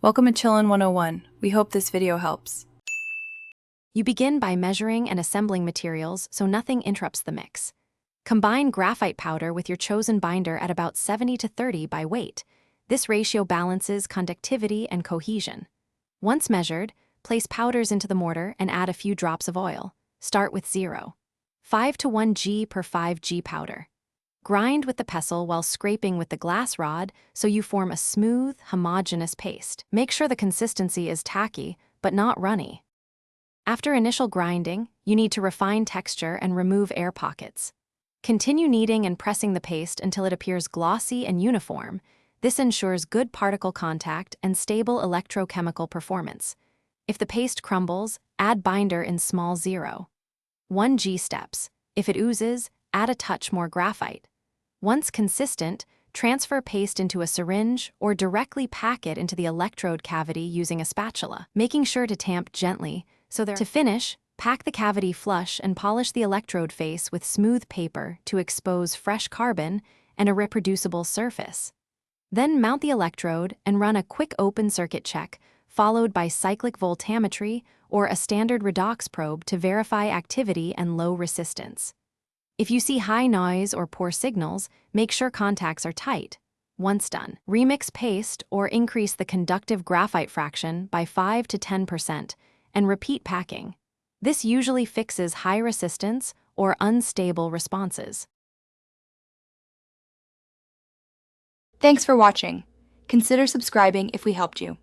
Welcome to Chillin' 101. We hope this video helps. You begin by measuring and assembling materials so nothing interrupts the mix. Combine graphite powder with your chosen binder at about 70-30 by weight. This ratio balances conductivity and cohesion. Once measured, place powders into the mortar and add a few drops of oil. Start with 0.5 to 1 g per 5 g powder. Grind with the pestle while scraping with the glass rod so you form a smooth, homogeneous paste. Make sure the consistency is tacky, but not runny. After initial grinding, you need to refine texture and remove air pockets. Continue kneading and pressing the paste until it appears glossy and uniform. This ensures good particle contact and stable electrochemical performance. If the paste crumbles, add binder in small 0.1 g steps. If it oozes, add a touch more graphite. Once consistent, transfer paste into a syringe or directly pack it into the electrode cavity using a spatula, making sure to tamp gently. To finish, pack the cavity flush and polish the electrode face with smooth paper to expose fresh carbon and a reproducible surface. Then mount the electrode and run a quick open circuit check, followed by cyclic voltammetry or a standard redox probe to verify activity and low resistance. If you see high noise or poor signals, make sure contacts are tight. Once done, remix paste or increase the conductive graphite fraction by 5 to 10% and repeat packing. This usually fixes high resistance or unstable responses. Thanks for watching. Consider subscribing if we helped you.